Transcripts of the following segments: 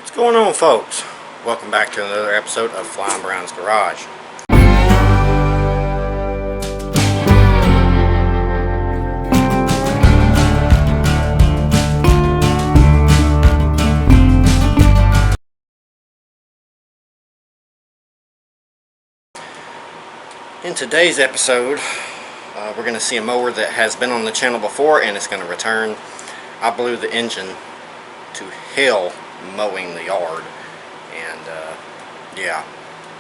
What's going on, folks? Welcome back to another episode of Flying Brown's Garage. In today's episode, we're going to see a mower that has been on the channel before and it's going to return. I blew the engine to hell mowing the yard, and yeah,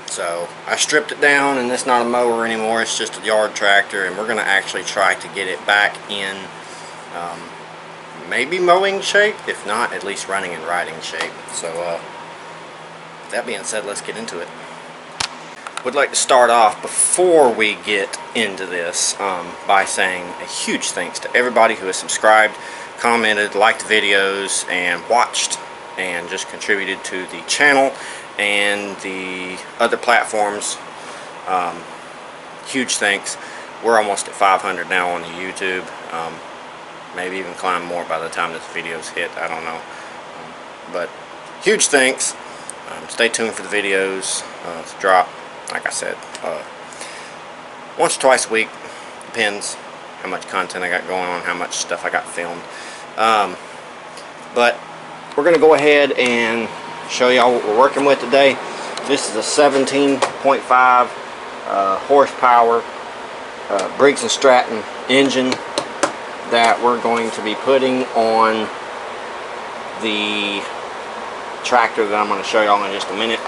so I stripped it down, and it's not a mower anymore, it's just a yard tractor, and we're going to actually try to get it back in maybe mowing shape, if not at least running and riding shape. So with that being said, let's get into it. Would like to start off before we get into this by saying a huge thanks to everybody who has subscribed, commented, liked the videos, and watched and just contributed to the channel and the other platforms. Huge thanks. We're almost at 500 now on the YouTube. Maybe even climb more by the time this video's hit, I don't know. But huge thanks. Stay tuned for the videos to drop, like I said, once or twice a week. Depends how much content I got going on, how much stuff I got filmed. But we're going to go ahead and show y'all what we're working with today. This is a 17.5 horsepower Briggs & Stratton engine that we're going to be putting on the tractor that I'm going to show y'all in just a minute.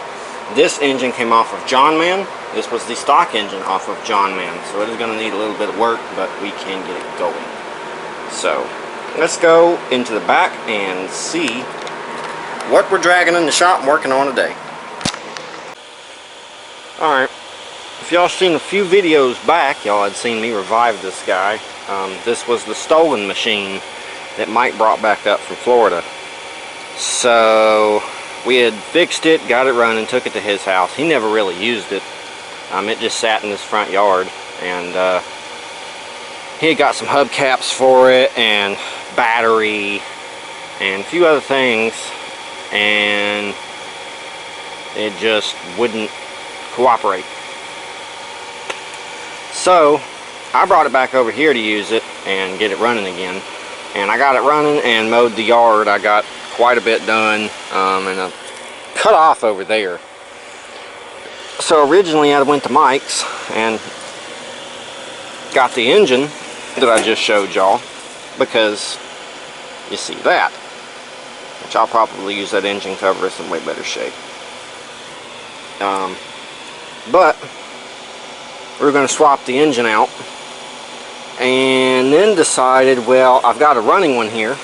This engine came off of John Man. This was the stock engine off of John Man, so it is going to need a little bit of work, but we can get it going. So let's go into the back and see what we're dragging in the shop and working on today. Alright, if y'all seen a few videos back, y'all had seen me revive this guy. This was the stolen machine that Mike brought back up from Florida. So we had fixed it, got it running, took it to his house. He never really used it. It just sat in his front yard, and he had got some hubcaps for it and battery and a few other things, and it just wouldn't cooperate. So I brought it back over here to use it and get it running again, and I got it running and mowed the yard. I got quite a bit done, and a cut off over there. So originally I went to Mike's and got the engine that I just showed y'all, because you see that, which I'll probably use that engine cover. It's in way better shape. But we're going to swap the engine out, and then decided, well, I've got a running one here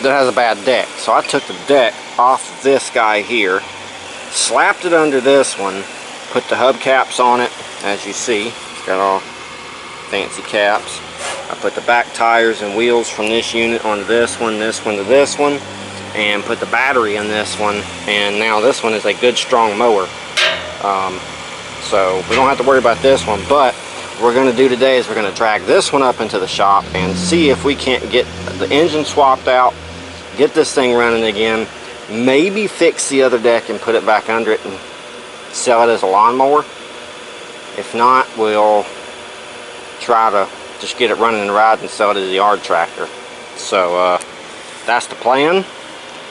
that has a bad deck. So I took the deck off this guy here, slapped it under this one, put the hubcaps on it, as you see. It's got all fancy caps. I put the back tires and wheels from this unit onto this one to this one, and put the battery in this one, and now this one is a good strong mower. So we don't have to worry about this one. But what we're going to do today is we're going to drag this one up into the shop and see if we can't get the engine swapped out, get this thing running again, maybe fix the other deck and put it back under it and sell it as a lawnmower. If not, we'll try to just get it running and riding and sell it as a yard tractor. So that's the plan.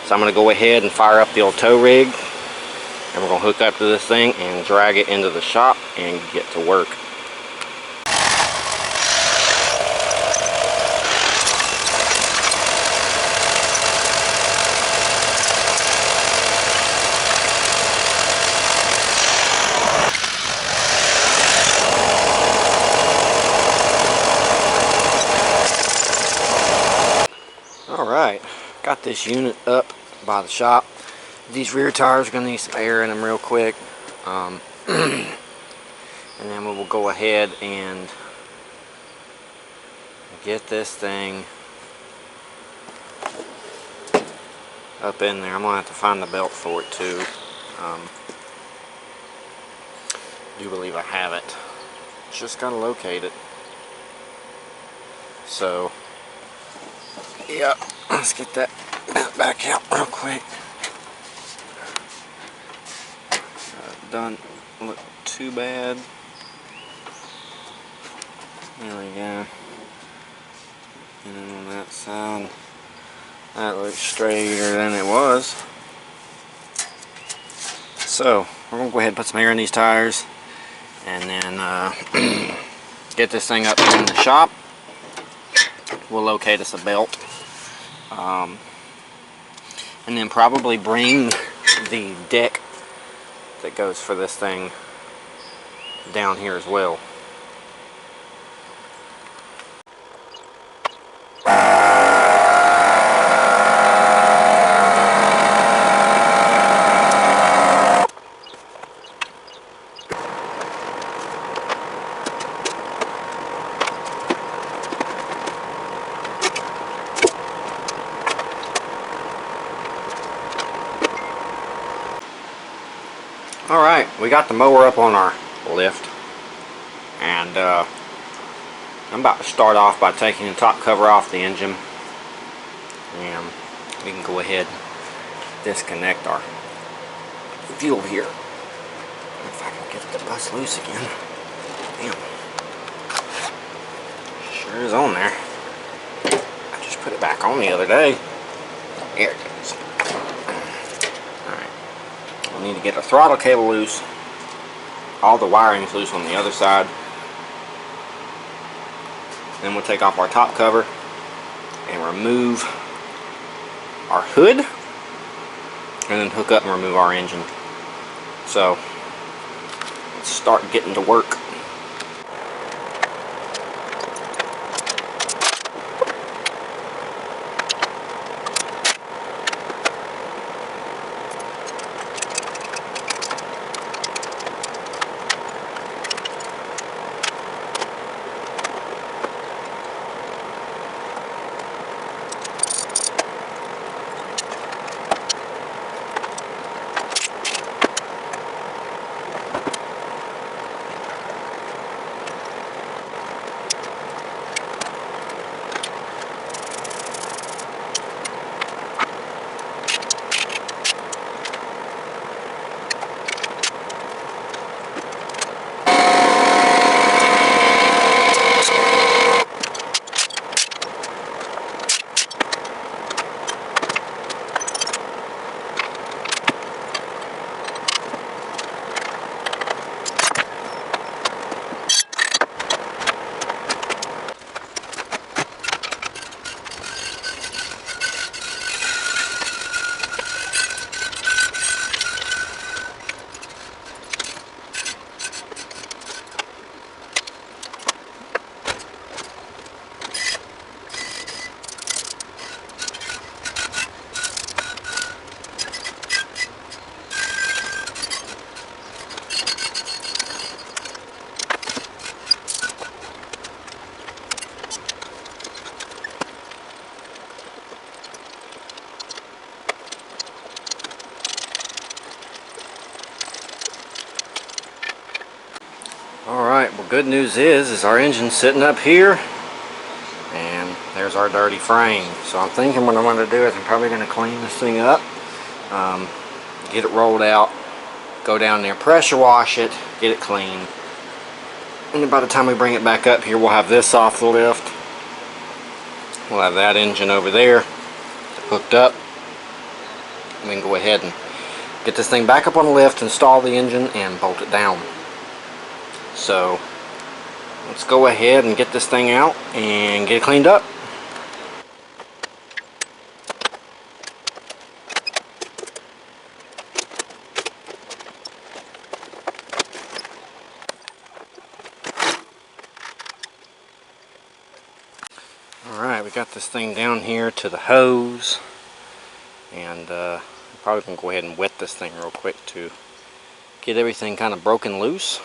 So I'm going to go ahead and fire up the old tow rig, and we're going to hook up to this thing and drag it into the shop and get to work. Alright, got this unit up by the shop. These rear tires are going to need some air in them real quick. And then we will go ahead and get this thing up in there. I'm going to have to find the belt for it too. I do believe I have it. Just got to locate it. So, yeah, let's get that back out real quick. Doesn't look too bad. There we go. And then on that side, that looks straighter than it was. So we're gonna go ahead and put some air in these tires, and then get this thing up in the shop. We'll locate us a belt, and then probably bring the deck that goes for this thing down here as well. Alright, we got the mower up on our lift, and I'm about to start off by taking the top cover off the engine, and we can go ahead and disconnect our fuel here. If I can get the bus loose again. Damn. Sure is on there. I just put it back on the other day. Here it goes. We need to get our throttle cable loose. All the wiring is loose on the other side. Then we'll take off our top cover and remove our hood, and then hook up and remove our engine. So let's start getting to work. Alright, well, good news is our engine's sitting up here, and there's our dirty frame. So I'm thinking what I'm going to do is I'm probably going to clean this thing up, get it rolled out, go down there, pressure wash it, get it clean. And then by the time we bring it back up here, we'll have this off the lift. We'll have that engine over there hooked up. We can go ahead and get this thing back up on the lift, install the engine, and bolt it down. So let's go ahead and get this thing out and get it cleaned up. Alright, we got this thing down here to the hose, and probably going to go ahead and wet this thing real quick to get everything kind of broken loose.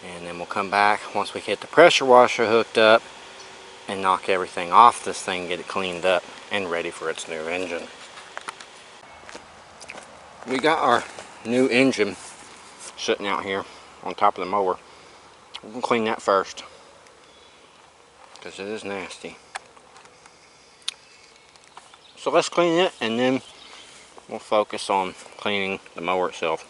And then we'll come back once we get the pressure washer hooked up and knock everything off this thing, get it cleaned up and ready for its new engine. We got our new engine sitting out here on top of the mower. We're going to clean that first because it is nasty. So let's clean it, and then we'll focus on cleaning the mower itself.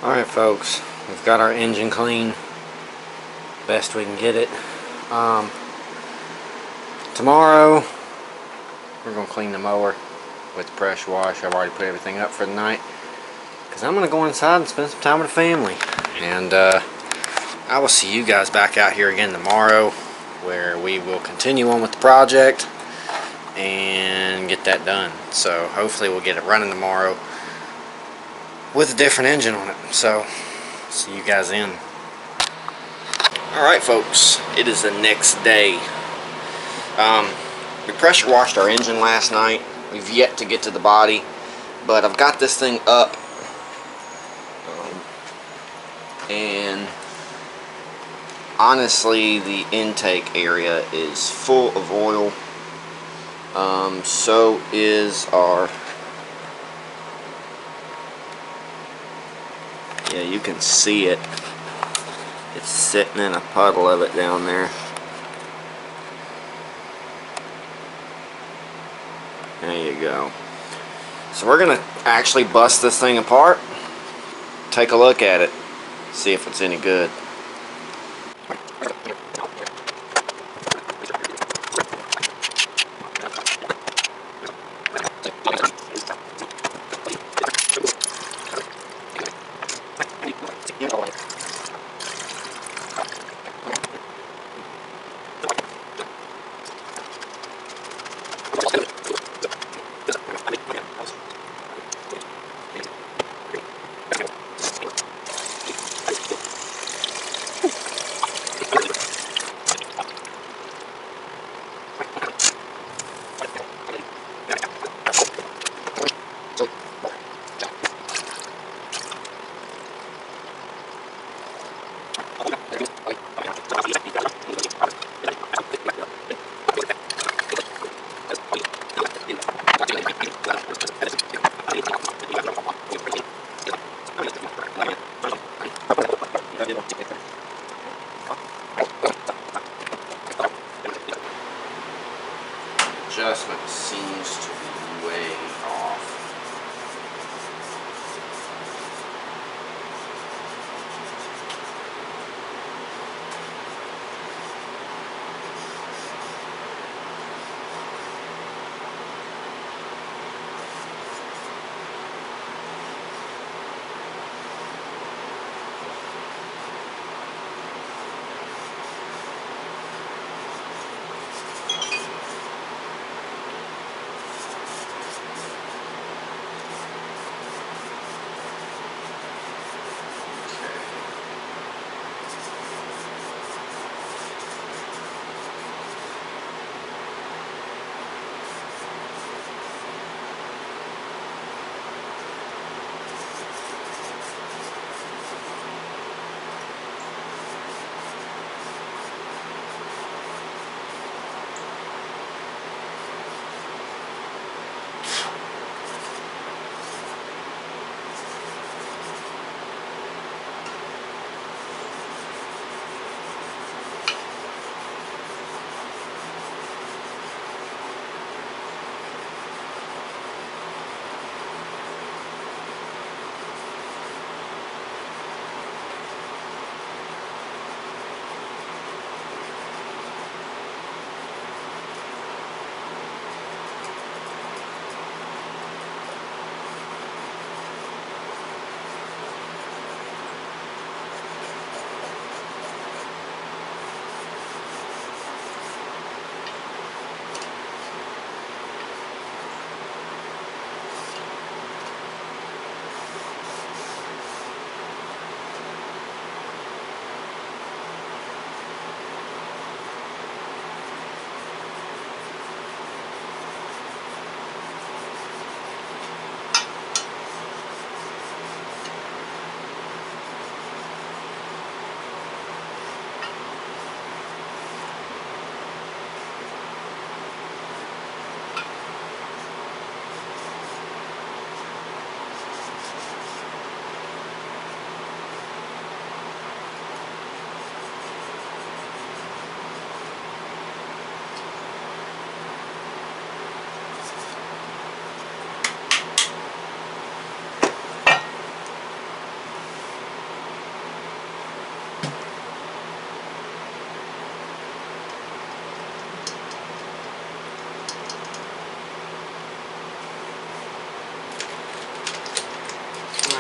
Alright folks, we've got our engine clean best we can get it. Tomorrow we're going to clean the mower with the pressure wash. I've already put everything up for the night because I'm going to go inside and spend some time with the family. And I will see you guys back out here again tomorrow, where we will continue on with the project and get that done. So hopefully we'll get it running tomorrow with a different engine on it. So see you guys in. Alright folks, it is the next day. We pressure washed our engine last night. We've yet to get to the body, but I've got this thing up, and honestly the intake area is full of oil. So is our, yeah, you can see it. It's sitting in a puddle of it down there. There you go. So we're going to actually bust this thing apart, take a look at it, see if it's any good.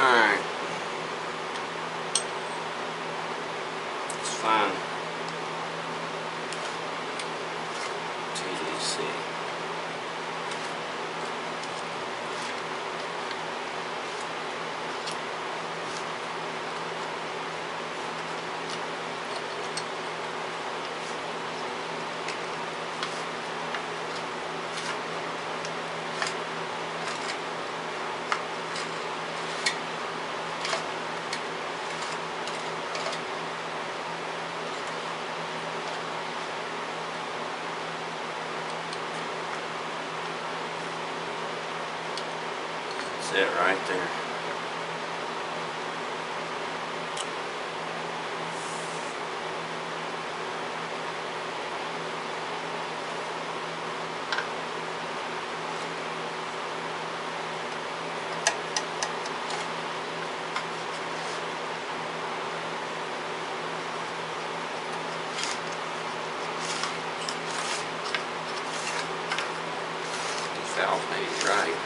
Alright. It's fine. TDC. That's it right there. These valves may be right.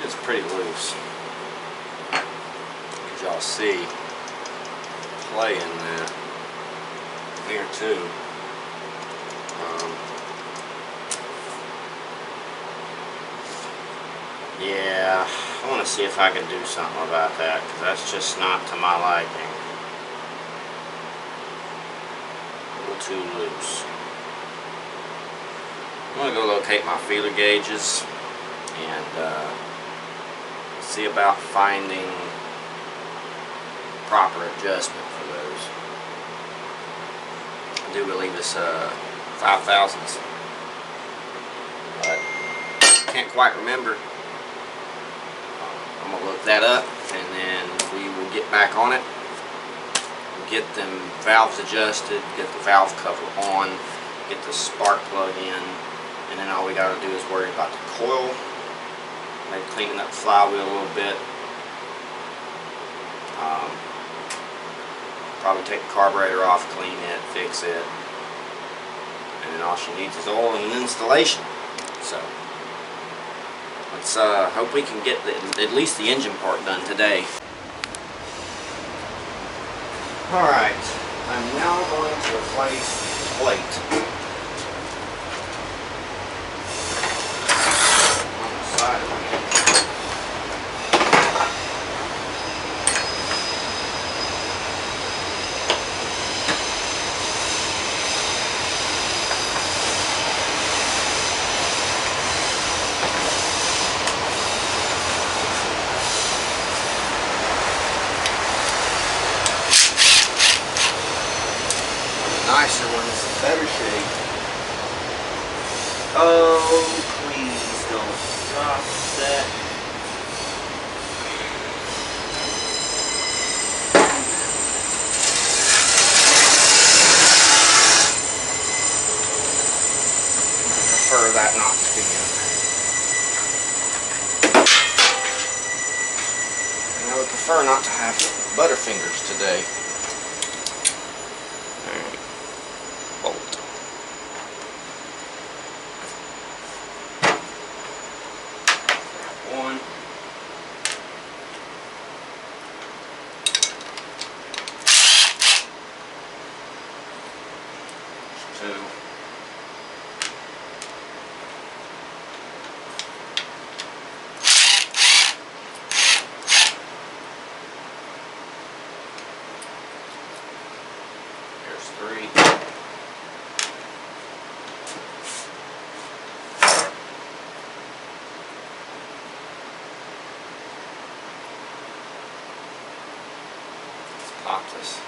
It's pretty loose. As y'all see, play in there here too. Yeah, I want to see if I can do something about that, because that's just not to my liking. A little too loose. I'm going to go locate my feeler gauges and see about finding proper adjustment for those. I do believe it's 5/1000ths, but can't quite remember. I'm gonna look that up, and then we will get back on it, get them valves adjusted, get the valve cover on, get the spark plug in, and then all we gotta do is worry about the coil, maybe cleaning up the flywheel a little bit. Probably take the carburetor off, clean it, fix it, and then all she needs is oil and an installation. So let's hope we can get at least the engine part done today. Alright, I'm now going to replace the plate on the side of the engine. Nicer one is in better shape. Oh, please don't stop that. I prefer that not to be in there. And I would prefer not to have butterfingers today. One. Two. Here's three. Pop this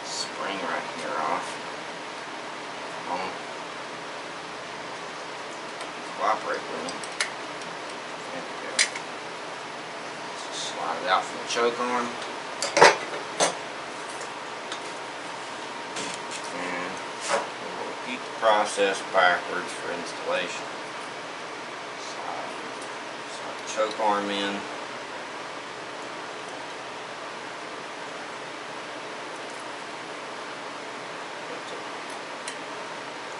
spring right here off. Come on. Cooperate with me. There we go. Just slide it out from the choke arm. And we'll repeat the process backwards for installation. Slide the choke arm in.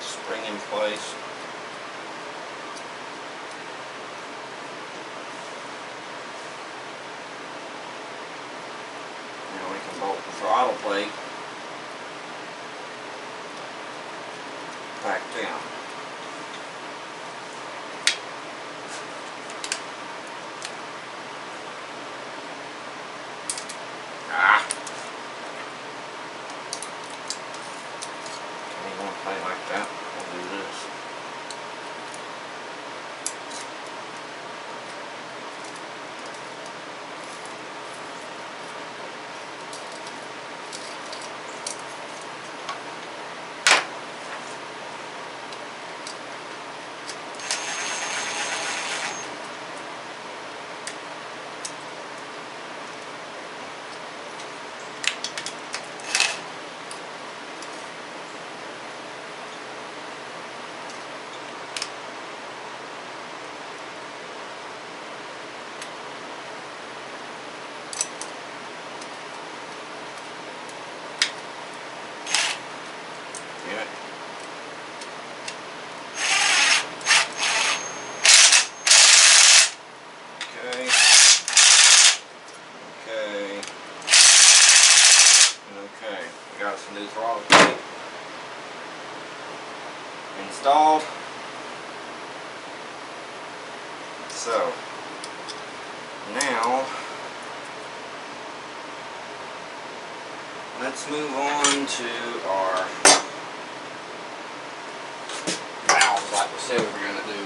Spring in place. Now we can bolt the throttle plate back down. You want to play like that? We'll do this. Got some new throttle plate installed. So now let's move on to our valves like we said we were going to do.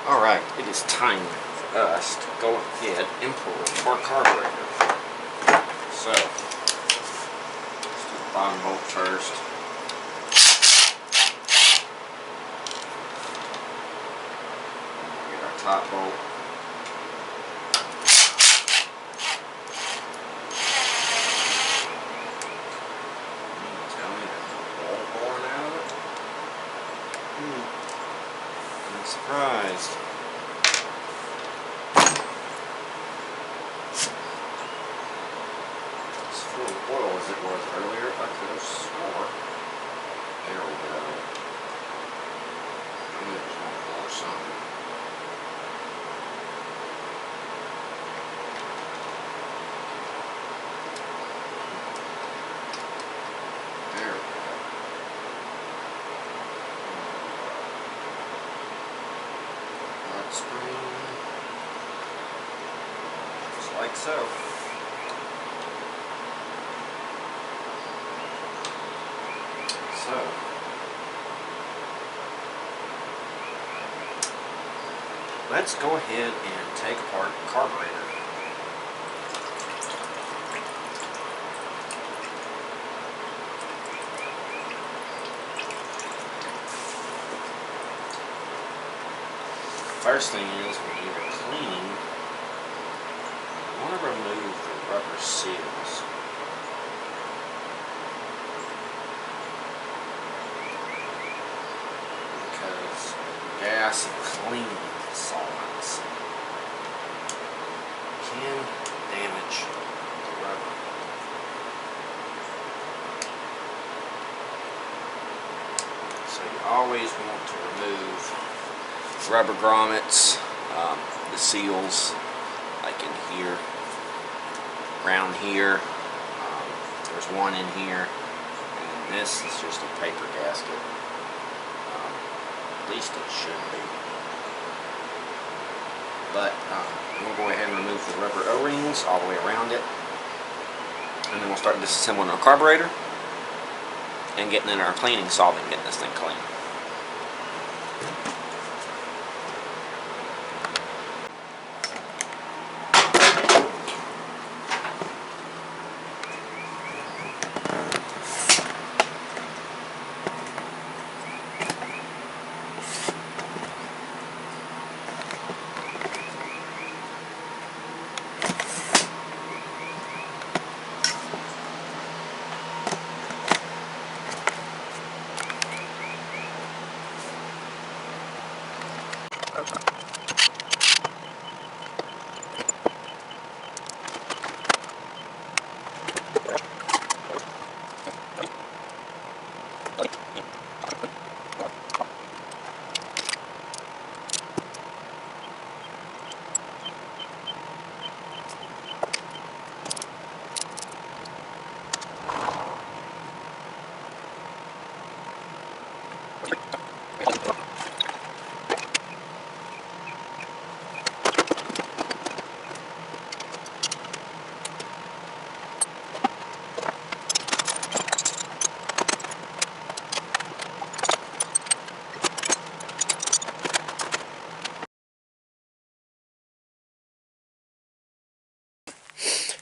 Alright, it is time for us to go ahead and pull our carburetor. So, let's do the bottom bolt first. Get our top bolt. Tell me there's a bolt pouring out of it? I'm surprised. It's full of oil as it was earlier. I could have swore. There we go. I knew it was going to pour something. There we go. Hot spring. Just like so. Let's go ahead and take apart the carburetor. first thing is when you're cleaning, you want to remove the rubber seals. Because gas and cleaning solvents can damage the rubber. So you always want to remove rubber grommets, the seals, like in here, around here. There's one in here, and this is just a paper gasket. At least it should be. But we'll go ahead and remove the rubber O-rings all the way around it, and then we'll start disassembling our carburetor and getting in our cleaning solvent, getting this thing clean.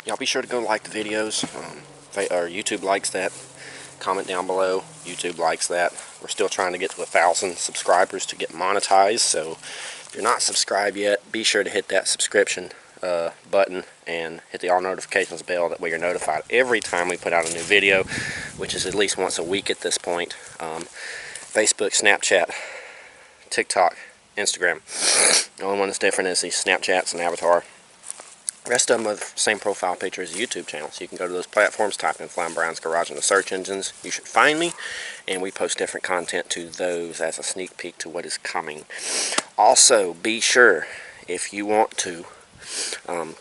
Y'all be sure to go like the videos. Or YouTube likes that. Comment down below. YouTube likes that. We're still trying to get to 1,000 subscribers to get monetized. So if you're not subscribed yet, be sure to hit that subscription button and hit the all notifications bell. That way you're notified every time we put out a new video, which is at least once a week at this point. Facebook, Snapchat, TikTok, Instagram. The only one that's different is these Snapchats and Avatar. The rest of them are the same profile picture as the YouTube channel. So you can go to those platforms, type in Flying Brian's Garage in the search engines. You should find me, and we post different content to those as a sneak peek to what is coming. Also, be sure, if you want to,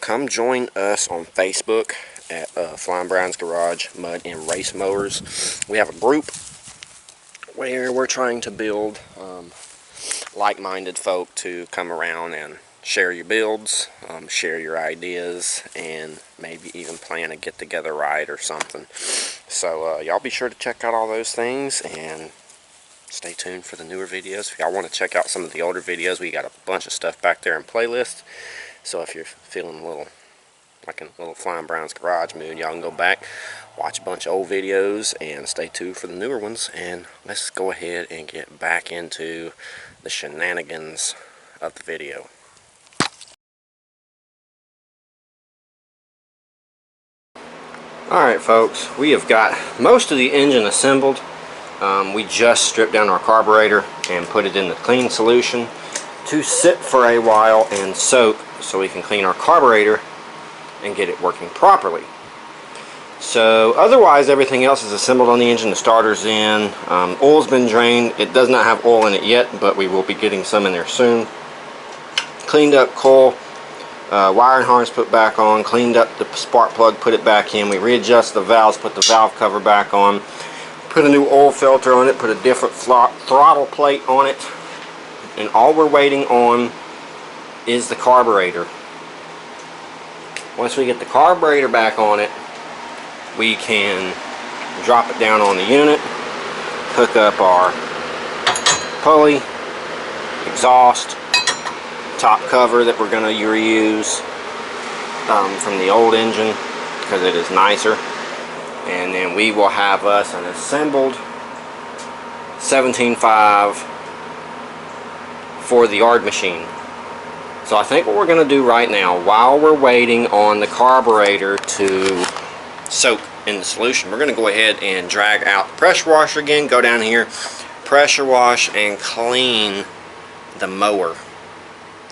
come join us on Facebook at Flying Brian's Garage Mud and Race Mowers. We have a group where we're trying to build like-minded folk to come around and share your builds, share your ideas, and maybe even plan a get-together ride or something. So y'all be sure to check out all those things and stay tuned for the newer videos. If y'all want to check out some of the older videos, we got a bunch of stuff back there in playlists. So if you're feeling a little like in a little Flying Brian's Garage mood, y'all can go back, watch a bunch of old videos, and stay tuned for the newer ones. And let's go ahead and get back into the shenanigans of the video. Alright folks, we have got most of the engine assembled. We just stripped down our carburetor and put it in the cleaning solution to sit for a while and soak so we can clean our carburetor and get it working properly. So otherwise everything else is assembled on the engine. The starter's in, oil's been drained. It does not have oil in it yet, but we will be getting some in there soon. Cleaned up coil, wiring harness put back on, cleaned up the spark plug, put it back in. We readjusted the valves, put the valve cover back on, put a new oil filter on it, put a different throttle plate on it, and all we're waiting on is the carburetor. Once we get the carburetor back on it, we can drop it down on the unit, hook up our pulley, exhaust, top cover that we're going to reuse from the old engine because it is nicer, and then we will have us an assembled 17.5 for the yard machine. So I think what we're going to do right now, while we're waiting on the carburetor to soak in the solution, we're going to go ahead and drag out the pressure washer again, go down here, pressure wash, and clean the mower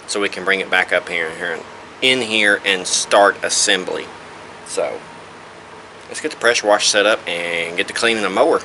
so we can bring it back up in here and start assembly. So let's get the pressure wash set up and get to cleaning the mower.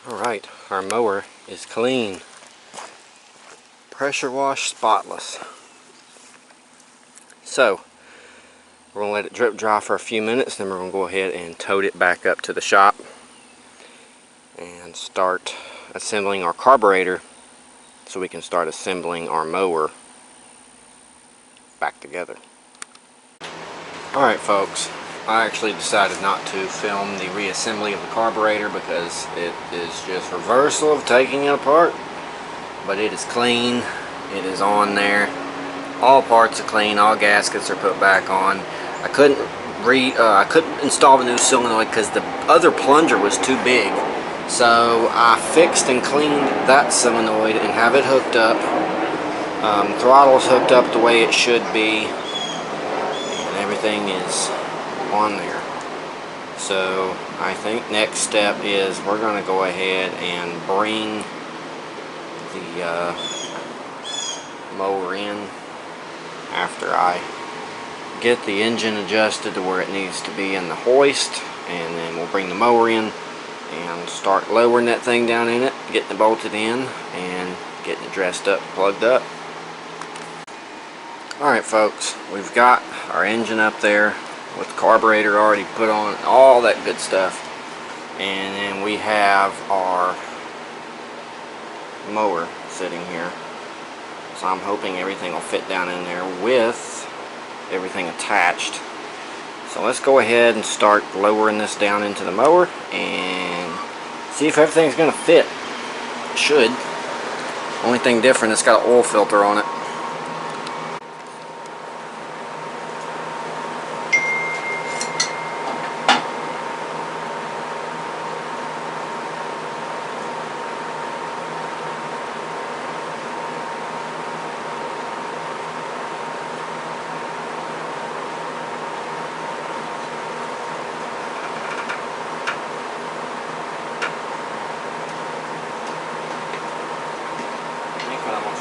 Alright, our mower is clean. Pressure wash spotless. So, we're going to let it drip dry for a few minutes, then we're going to go ahead and tote it back up to the shop and start assembling our carburetor so we can start assembling our mower back together. Alright folks, I actually decided not to film the reassembly of the carburetor because it is just reversal of taking it apart. But it is clean, it is on there, all parts are clean, all gaskets are put back on. I couldn't install the new solenoid because the other plunger was too big. So I fixed and cleaned that solenoid and have it hooked up. Throttle's hooked up the way it should be, and everything is on there. So I think next step is we're going to go ahead and bring the mower in after I get the engine adjusted to where it needs to be in the hoist, and then we'll bring the mower in and start lowering that thing down in it, getting it bolted in and getting it dressed up, plugged up. Alright folks, we've got our engine up there with the carburetor already put on, all that good stuff, and then we have our mower sitting here. So I'm hoping everything will fit down in there with everything attached. So let's go ahead and start lowering this down into the mower and see if everything's going to fit. It should. Only thing different, it's got an oil filter on it.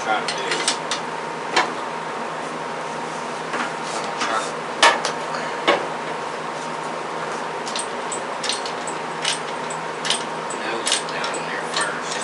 Try to do. I'm trying to nose it down in there first.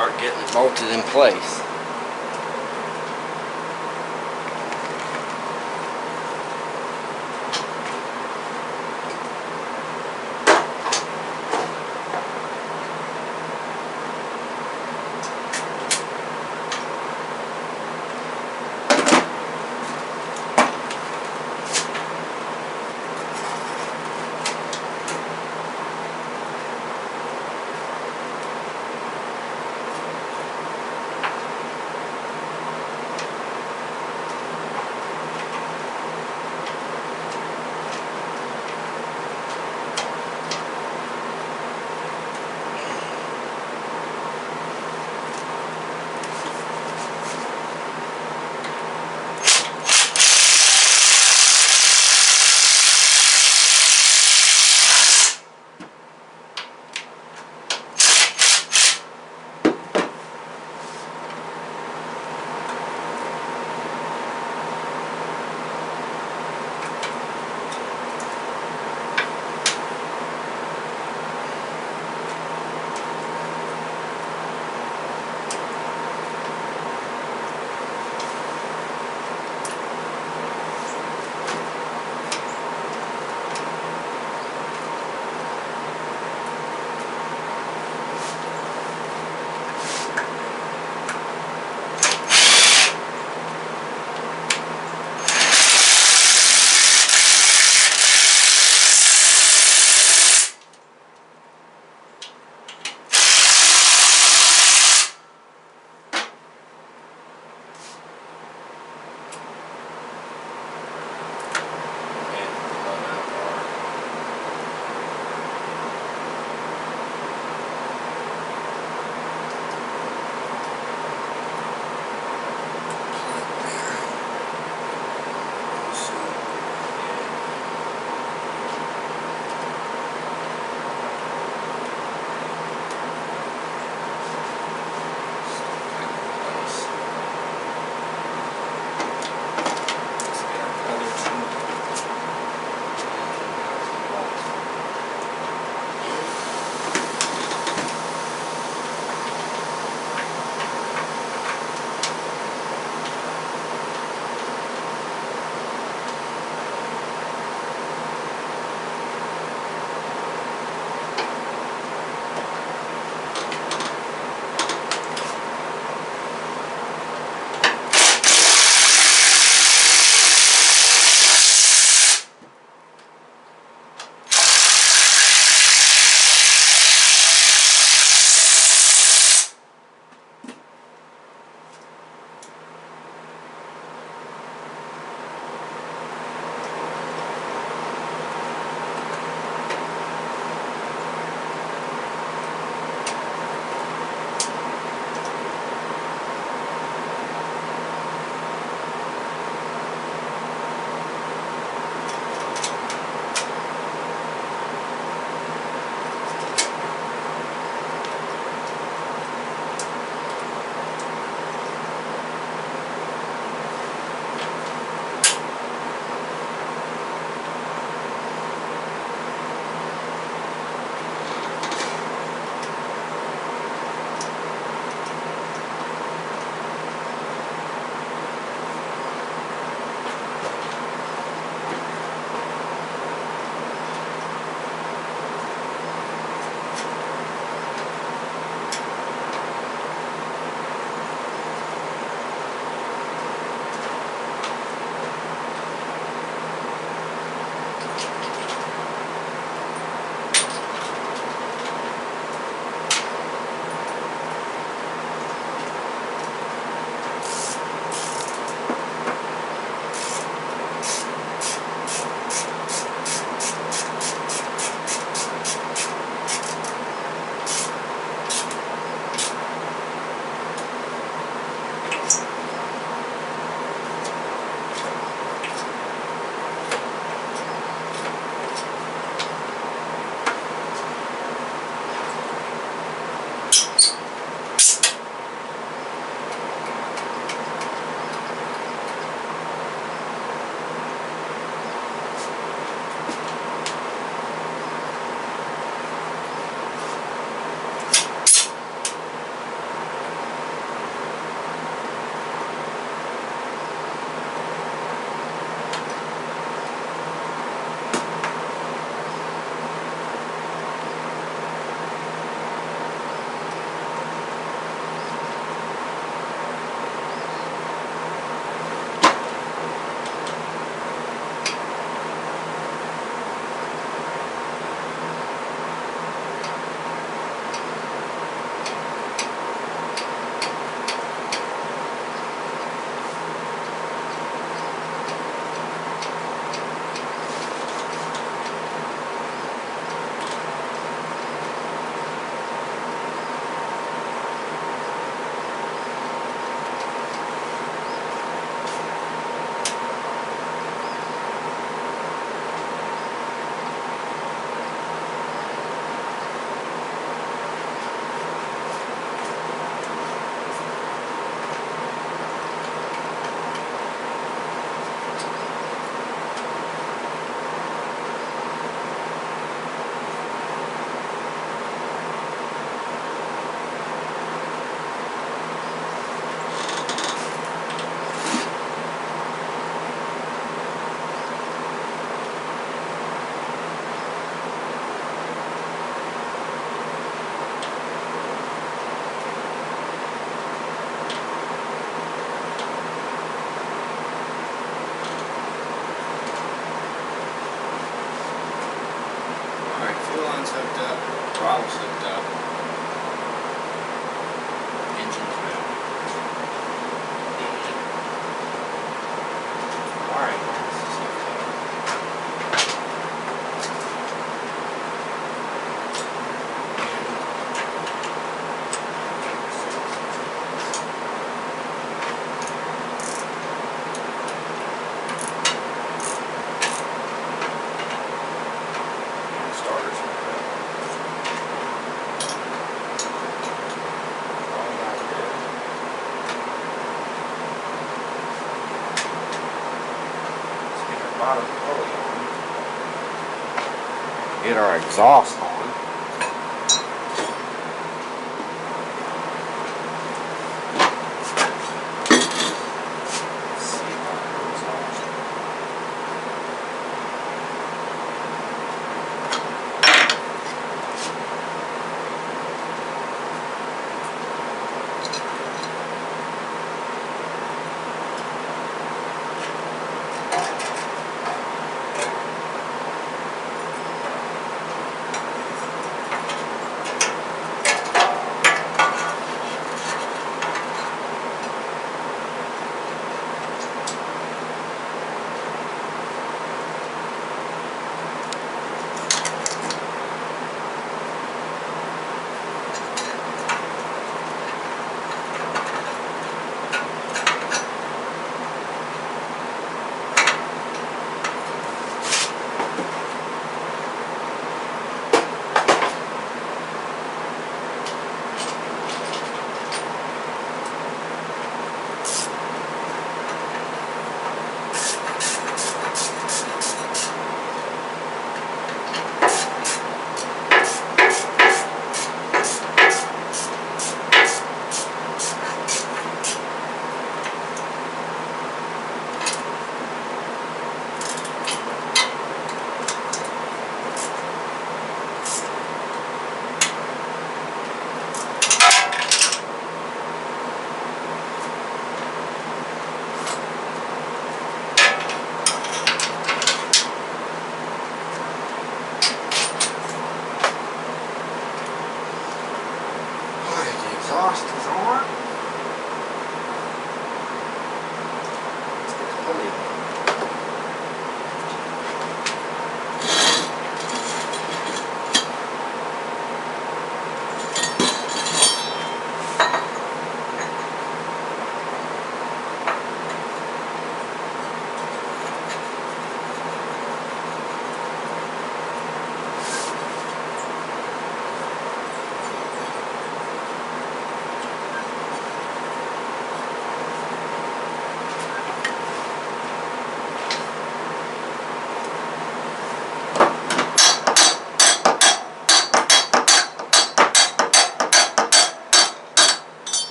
start getting it bolted in place. bottom pulley on. Get our exhaust on. Exhaust is on. Let's get the pulley on.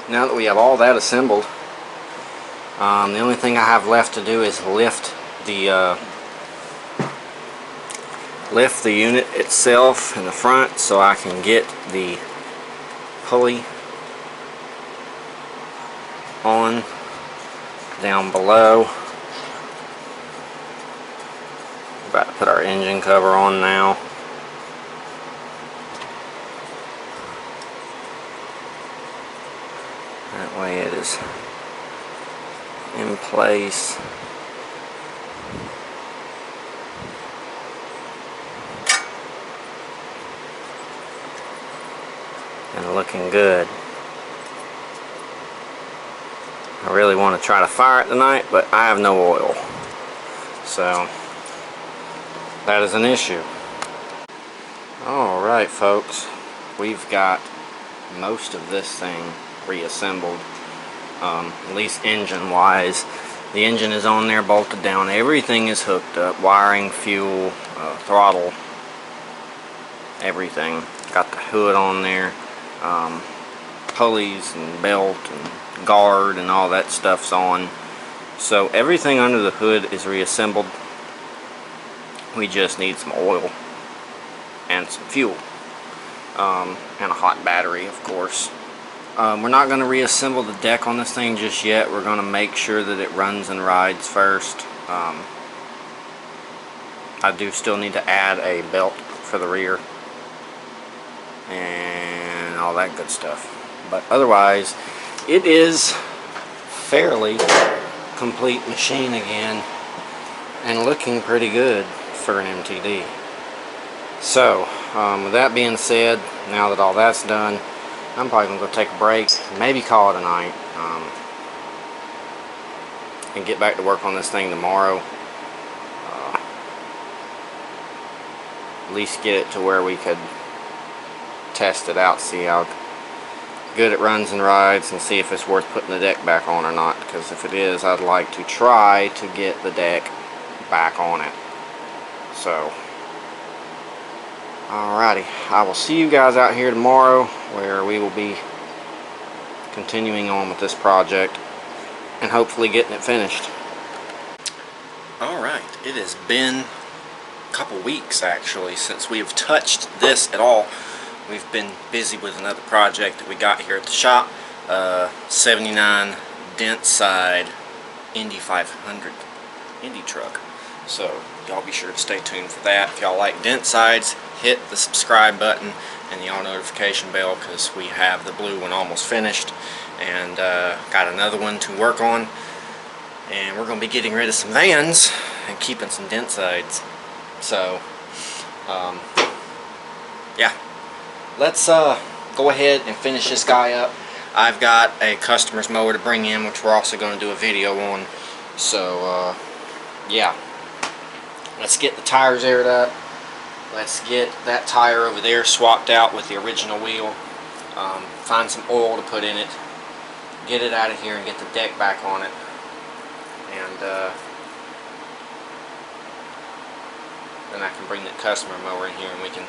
Now that we have all that assembled, the only thing I have left to do is lift the unit itself in the front so I can get the pulley on down below. About to put our engine cover on now. That way it is in place. And looking good. really want to try to fire it tonight, but I have no oil. So that is an issue. Alright folks, we've got most of this thing reassembled, at least engine wise. The engine is on there, bolted down, everything is hooked up, wiring, fuel, throttle, everything. Got the hood on there, pulleys and belt and guard and all that stuff's on. So everything under the hood is reassembled. We just need some oil and some fuel, and a hot battery, of course. We're not going to reassemble the deck on this thing just yet. We're going to make sure that it runs and rides first. I do still need to add a belt for the rear and all that good stuff. But otherwise, it is fairly complete machine again and looking pretty good for an MTD. So, with that being said, now that all that's done, I'm probably going to go take a break, maybe call it a night, and get back to work on this thing tomorrow. At least get it to where we could test it out, see how good it runs and rides, and see if it's worth putting the deck back on or not. Because if it is, I'd like to try to get the deck back on it. So, alrighty, I will see you guys out here tomorrow, where we will be continuing on with this project and hopefully getting it finished. Alright, it has been a couple weeks actually since we have touched this at all. We've been busy with another project that we got here at the shop, 79 dent side Indy 500 Indy truck. So y'all be sure to stay tuned for that. If y'all like dent sides, hit the subscribe button and the all notification bell, because we have the blue one almost finished and got another one to work on, and we're going to be getting rid of some vans and keeping some dent sides. So yeah, let's go ahead and finish this guy up. I've got a customer's mower to bring in, which we're also going to do a video on. So yeah, let's get the tires aired up. Let's get that tire over there swapped out with the original wheel. Find some oil to put in it. Get it out of here and get the deck back on it. And then I can bring the customer mower in here and we can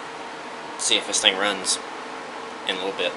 see if this thing runs in a little bit.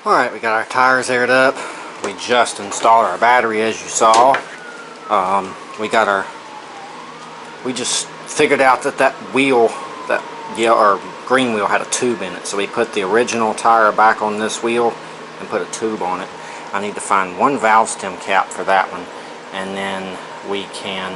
Alright, we got our tires aired up. We just installed our battery, as you saw. We just figured out that wheel, that yellow or green wheel, had a tube in it. So we put the original tire back on this wheel and put a tube on it. I need to find one valve stem cap for that one, and then we can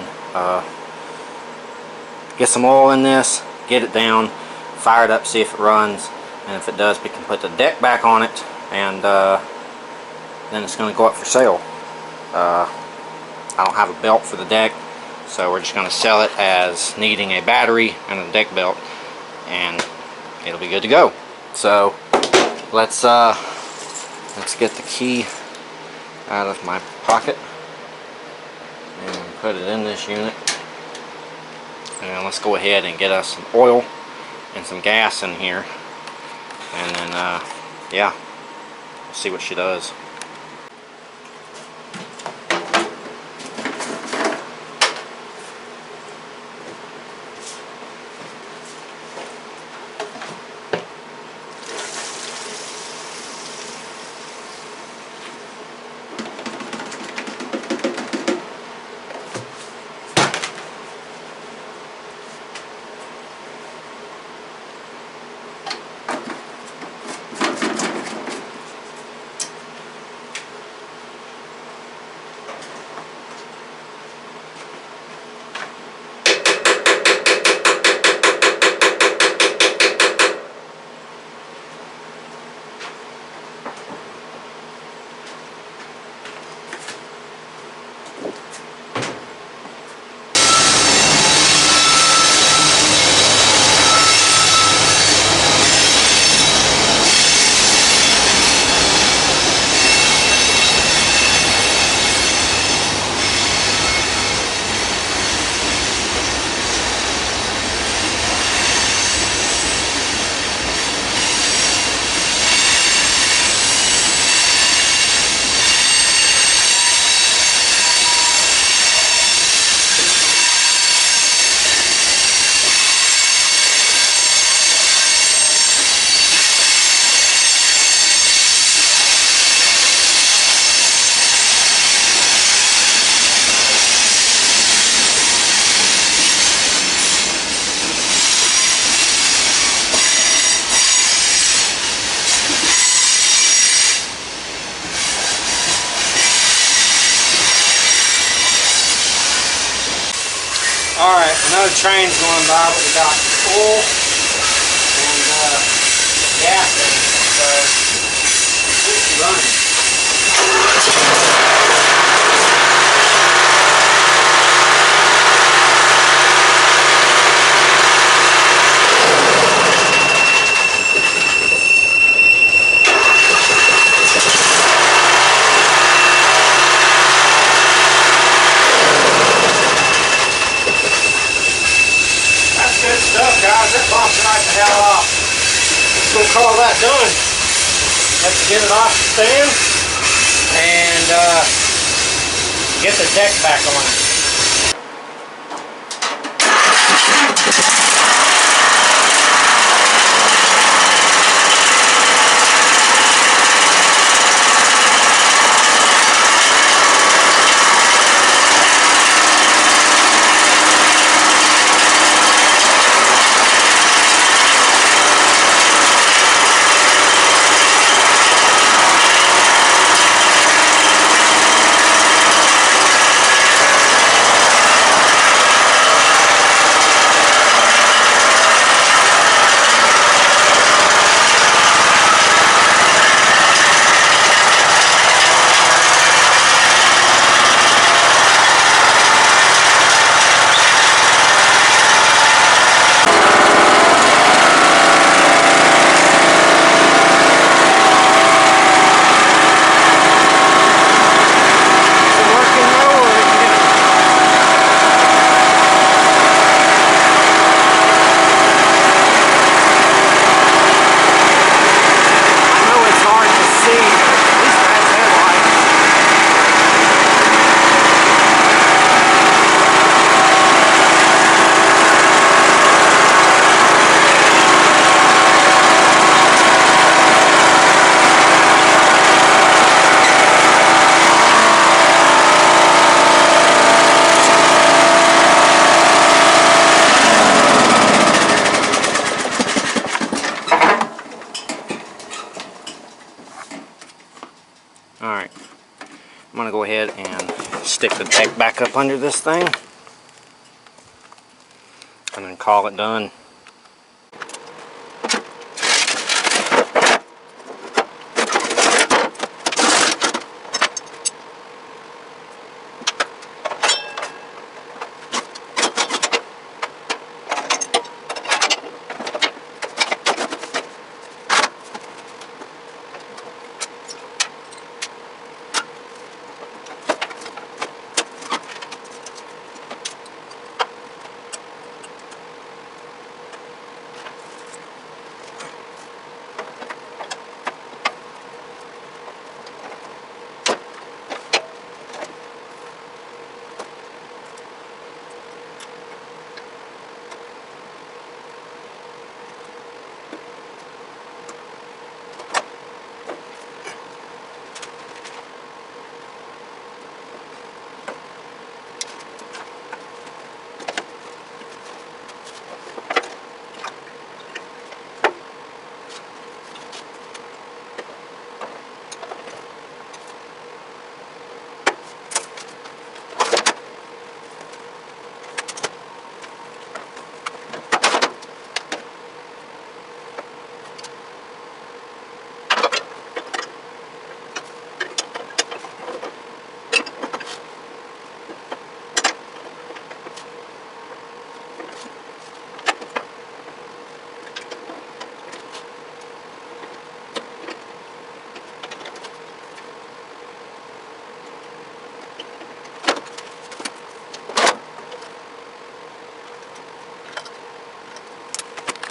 get some oil in this, get it down, fire it up, see if it runs, and if it does, we can put the deck back on it, and then it's going to go up for sale. I don't have a belt for the deck, so we're just going to sell it as needing a battery and a deck belt, and it'll be good to go. So let's get the key out of my pocket and put it in this unit, and let's go ahead and get us some oil and some gas in here, and then yeah, we'll see what she does. Alright, another train's going by, but we got oil and gas in it, so it's running. Guys, that pops right the hell off. Just gonna call that done. Let's get it off the stand and get the deck back on it. Alright, I'm going to go ahead and stick the deck back up under this thing and then call it done.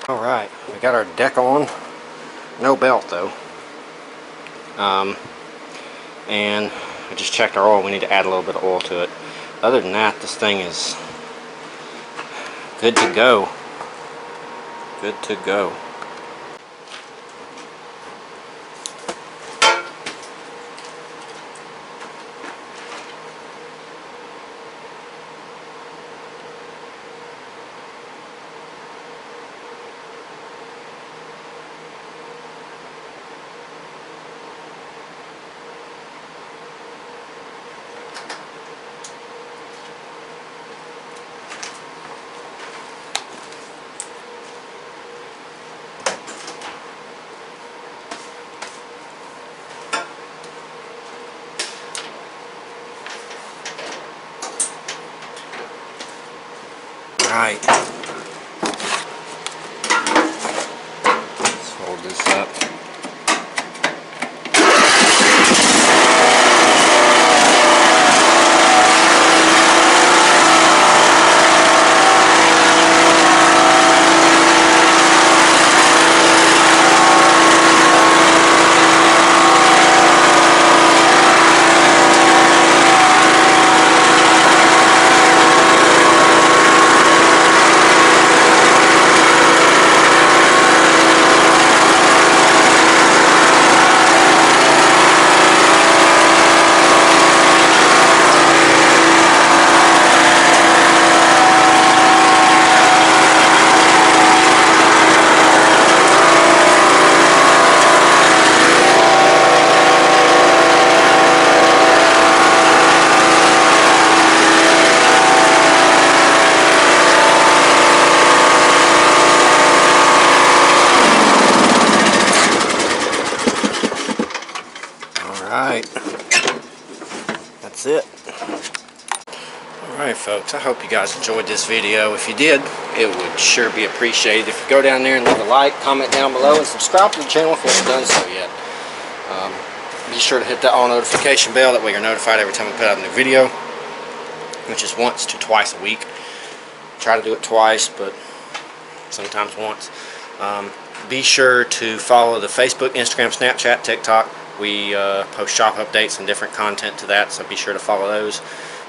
Alright, we got our deck on. No belt though. And I just checked our oil. We need to add a little bit of oil to it. Other than that, this thing is good to go. Good to go. Alright, let's hold this up. Alright, that's it. Alright folks, I hope you guys enjoyed this video. If you did, it would sure be appreciated if you go down there and leave a like, comment down below, and subscribe to the channel if you haven't done so yet. Be sure to hit that all notification bell, that way you're notified every time we put out a new video, which is once to twice a week. Try to do it twice, but sometimes once. Be sure to follow the Facebook, Instagram, Snapchat, TikTok. We post shop updates and different content to that, so be sure to follow those.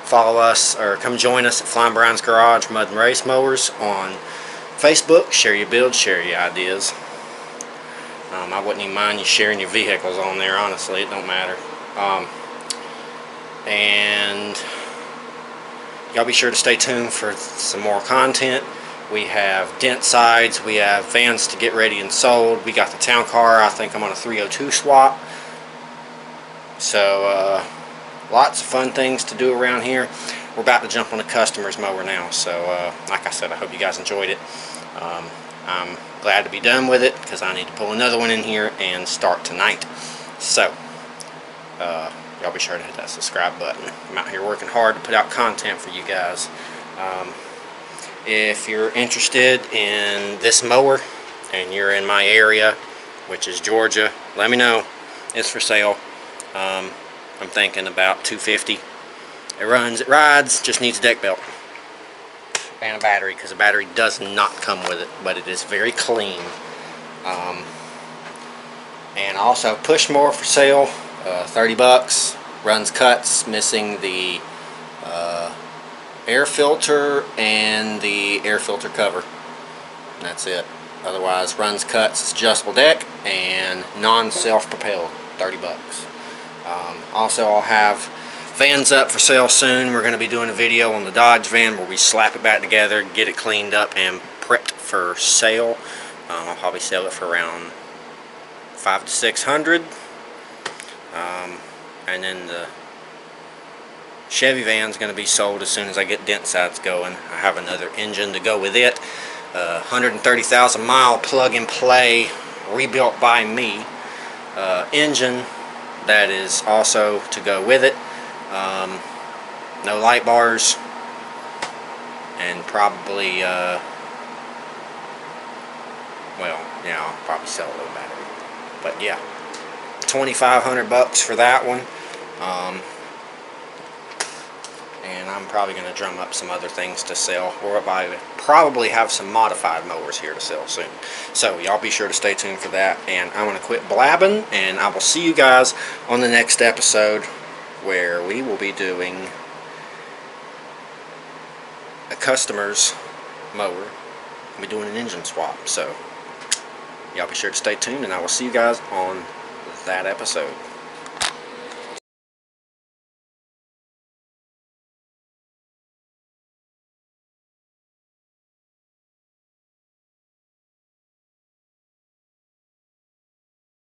Follow us, or come join us at Flying Brian's Garage Mud and Race Mowers on Facebook. Share your builds, share your ideas. I wouldn't even mind you sharing your vehicles on there, honestly, it don't matter. And y'all be sure to stay tuned for some more content. We have dent sides, we have vans to get ready and sold. We got the town car, I think I'm on a 302 swap. So lots of fun things to do around here. We're about to jump on a customer's mower now, so like I said, I hope you guys enjoyed it. I'm glad to be done with it because I need to pull another one in here and start tonight. So y'all be sure to hit that subscribe button. I'm out here working hard to put out content for you guys. If you're interested in this mower and you're in my area, which is Georgia, let me know. It's for sale. I'm thinking about $250. It runs, it rides, just needs a deck belt and a battery, because the battery does not come with it, but it is very clean. And also push mower for sale, 30 bucks, runs cuts, missing the air filter and the air filter cover. And that's it. Otherwise, runs cuts, it's adjustable deck, and non-self-propelled, 30 bucks. Also, I'll have vans up for sale soon. We're going to be doing a video on the Dodge van where we slap it back together, get it cleaned up and prepped for sale. I'll probably sell it for around $500 to $600. And then the Chevy van's going to be sold as soon as I get dent sides going. I have another engine to go with it. 130,000 mile plug and play, rebuilt by me engine that is also to go with it. No light bars, and probably well, yeah, I'll probably sell a little battery, but yeah, 2,500 bucks for that one. And I'm probably going to drum up some other things to sell, or I probably have some modified mowers here to sell soon. So y'all be sure to stay tuned for that, and I'm going to quit blabbing, and I will see you guys on the next episode, where we will be doing a customer's mower. We'll be doing an engine swap, so y'all be sure to stay tuned, and I will see you guys on that episode.